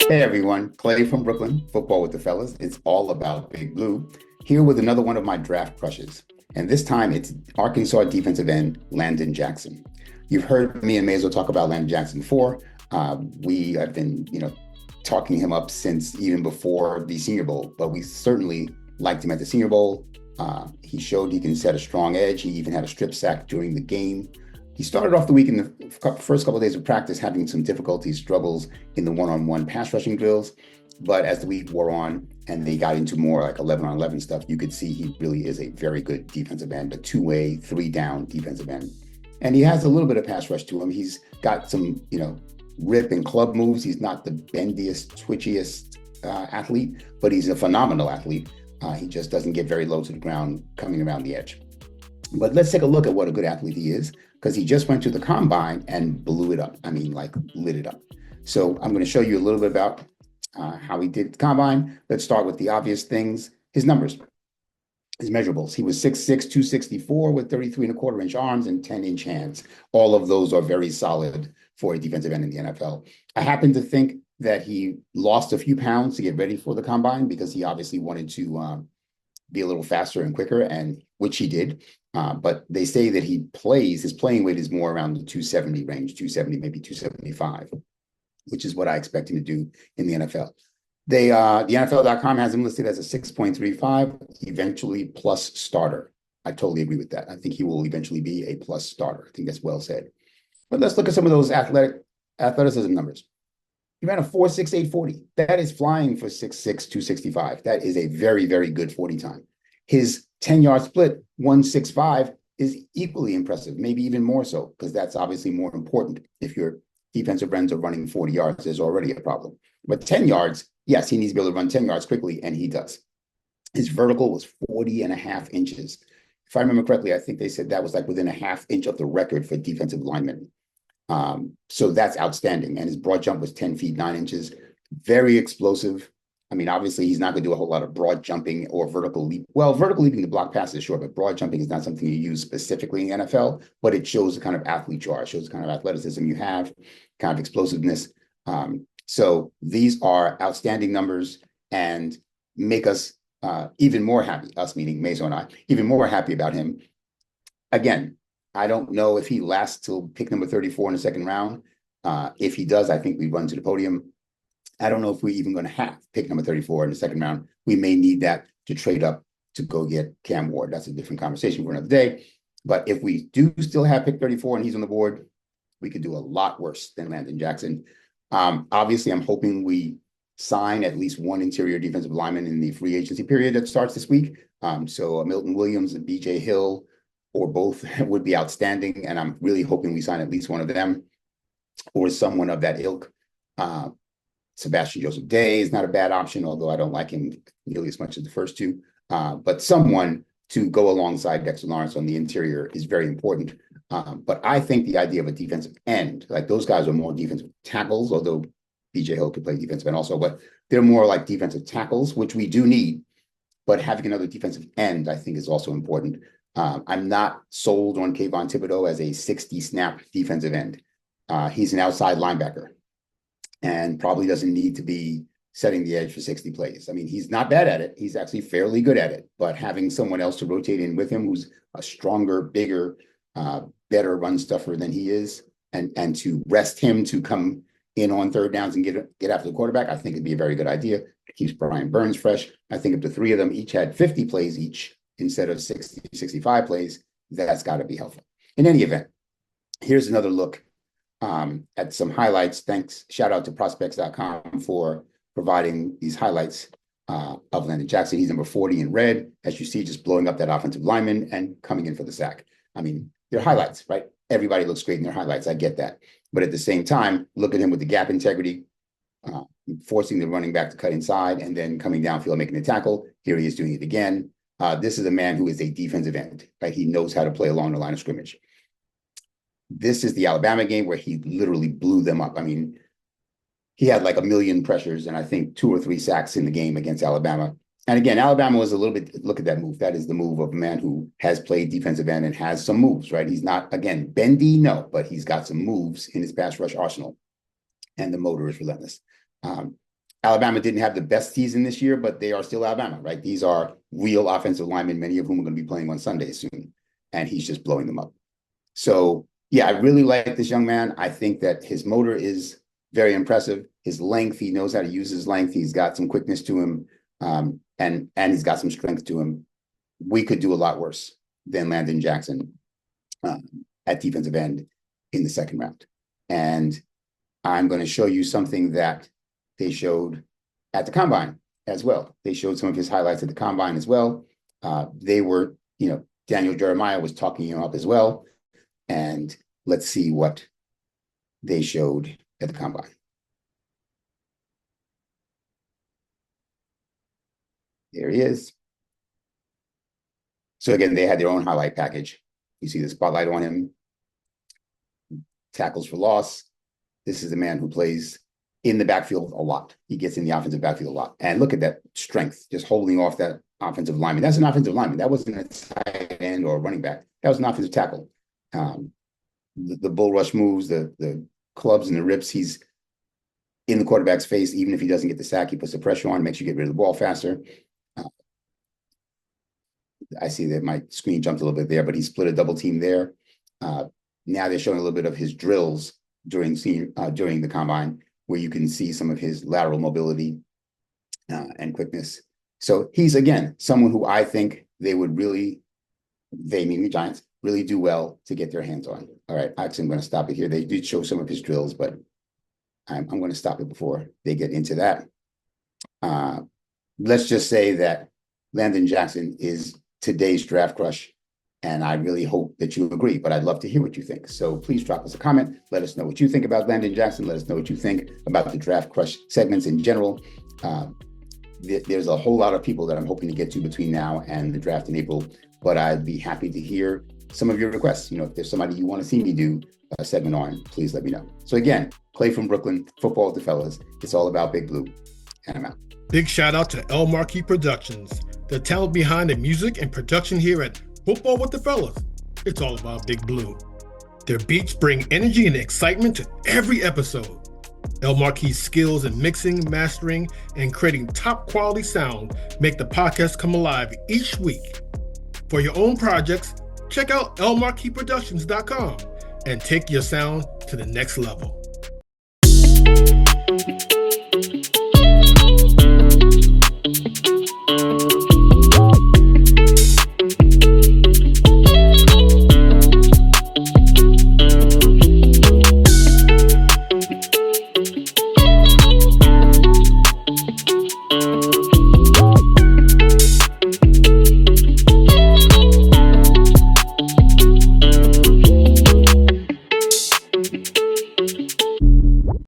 Hey everyone, Clay from Brooklyn, Football with the Fellas. It's all about Big Blue. Here with another one of my draft crushes. And this time it's Arkansas defensive end Landon Jackson. You've heard me and Mazo talk about Landon Jackson before. We have been, talking him up since even before the Senior Bowl, but we certainly liked him at the Senior Bowl. He showed he can set a strong edge. He even had a strip sack during the game. He started off the week in the first couple of days of practice having some difficulties, struggles in the one-on-one pass rushing drills. But as the week wore on and they got into more like 11 on 11 stuff, you could see he really is a very good defensive end, a two-way, three-down defensive end. And he has a little bit of pass rush to him. He's got some, rip and club moves. He's not the bendiest, twitchiest athlete, but he's a phenomenal athlete. He just doesn't get very low to the ground coming around the edge. But let's take a look at what a good athlete he is, because he just went to the combine and blew it up. I mean, like lit it up. So I'm going to show you a little bit about how he did the combine. Let's start with the obvious things. His numbers, his measurables. He was 6'6", 264 with 33 and a quarter inch arms and 10-inch hands. All of those are very solid for a defensive end in the NFL. I happen to think that he lost a few pounds to get ready for the combine because he obviously wanted to be a little faster and quicker, and which he did. But they say that his playing weight is more around the 270 range, 270, maybe 275, which is what I expect him to do in the NFL. The NFL.com has him listed as a 6.35, eventually plus starter. I totally agree with that. I think he will eventually be a plus starter. I think that's well said. But let's look at some of those athleticism numbers. He ran a 4.68 40. That is flying for 6'6", 265. That is a very, very good 40 time. His 10-yard split, 1.65, is equally impressive, maybe even more so, because that's obviously more important. If your defensive ends are running 40 yards, there's already a problem. But 10 yards, yes, he needs to be able to run 10 yards quickly, and he does. His vertical was 40 and a half inches. If I remember correctly, I think they said that was like within a half inch of the record for defensive linemen. So that's outstanding. And his broad jump was 10 feet, 9 inches. Very explosive. I mean, obviously, he's not going to do a whole lot of broad jumping or vertical leap. Well, vertical leaping to block passes, sure, but broad jumping is not something you use specifically in the NFL, but it shows the kind of athlete you are. It shows the kind of athleticism you have, kind of explosiveness. So these are outstanding numbers and make us even more happy, us meaning Mazo and I, even more happy about him. Again, I don't know if he lasts till pick number 34 in the second round. If he does, I think we run to the podium. I don't know if we're even going to have pick number 34 in the second round. We may need that to trade up to go get Cam Ward. That's a different conversation for another day. But if we do still have pick 34 and he's on the board, we could do a lot worse than Landon Jackson. Obviously, I'm hoping we sign at least one interior defensive lineman in the free agency period that starts this week. So Milton Williams and BJ Hill or both would be outstanding. And I'm really hoping we sign at least one of them or someone of that ilk. Sebastian Joseph Day is not a bad option, although I don't like him nearly as much as the first two. But someone to go alongside Dexter Lawrence on the interior is very important. But I think the idea of a defensive end, like those guys are more defensive tackles, although BJ Hill could play defensive end also, but they're more like defensive tackles, which we do need. But having another defensive end, I think, is also important. I'm not sold on Kayvon Thibodeaux as a 60-snap defensive end. He's an outside linebacker and probably doesn't need to be setting the edge for 60 plays. I mean, he's not bad at it. He's actually fairly good at it. But having someone else to rotate in with him who's a stronger, bigger, better run stuffer than he is, and to rest him to come in on third downs and get after the quarterback, I think it'd be a very good idea. It keeps Brian Burns fresh. I think if the three of them each had 50 plays each instead of 60, 65 plays, that's got to be helpful. In any event, here's another look at some highlights. Thanks. Shout out to prospects.com for providing these highlights of Landon Jackson. He's number 40 in red, as you see, just blowing up that offensive lineman and coming in for the sack. I mean, they're highlights, right? Everybody looks great in their highlights. I get that. But at the same time, look at him with the gap integrity, forcing the running back to cut inside and then coming downfield, making the tackle. Here he is doing it again. This is a man who is a defensive end, right? He knows how to play along the line of scrimmage. This is the Alabama game where he literally blew them up. I mean, he had like a million pressures and I think 2 or 3 sacks in the game against Alabama. And again, Alabama was a little bit, look at that move. That is the move of a man who has played defensive end and has some moves, right? He's not, again, bendy, no, but he's got some moves in his pass rush arsenal. And the motor is relentless. Alabama didn't have the best season this year, but they are still Alabama, right? These are real offensive linemen, many of whom are going to be playing on Sunday soon, and he's just blowing them up. So, yeah, I really like this young man. I think that his motor is very impressive. His length, he knows how to use his length. He's got some quickness to him, and he's got some strength to him. We could do a lot worse than Landon Jackson at defensive end in the second round. And I'm going to show you something that they showed at the Combine as well. They showed some of his highlights at the Combine as well. They were, Daniel Jeremiah was talking him up as well. And let's see what they showed at the Combine. There he is. So again, they had their own highlight package. You see the spotlight on him. Tackles for loss. This is a man who plays in the backfield a lot. He gets in the offensive backfield a lot. And look at that strength, just holding off that offensive lineman. That's an offensive lineman. That wasn't a tight end or a running back. That was an offensive tackle. The bull rush moves, the clubs and the rips, he's in the quarterback's face. Even if he doesn't get the sack, he puts the pressure on, makes you get rid of the ball faster. I see that my screen jumped a little bit there, but he split a double team there. Now they're showing a little bit of his drills during the Combine, where you can see some of his lateral mobility and quickness. So he's, again, someone who I think they would really, meaning the Giants, really do well to get their hands on. All right, actually, I'm going to stop it here. They did show some of his drills, but I'm going to stop it before they get into that. Let's just say that Landon Jackson is today's draft crush, and I really hope that you agree, but I'd love to hear what you think. So please drop us a comment. Let us know what you think about Landon Jackson. Let us know what you think about the draft crush segments in general. There's a whole lot of people that I'm hoping to get to between now and the draft in April, but I'd be happy to hear some of your requests. If there's somebody you want to see me do a segment on, please let me know. So again, Clay from Brooklyn, Football with the Fellas. It's all about Big Blue, and I'm out. Big shout out to El Marquis Productions, the talent behind the music and production here at Football with the Fellas. It's all about Big Blue. Their beats bring energy and excitement to every episode. El Marquis' skills in mixing, mastering, and creating top quality sound make the podcast come alive each week. For your own projects, check out elmarquisproductions.com and take your sound to the next level.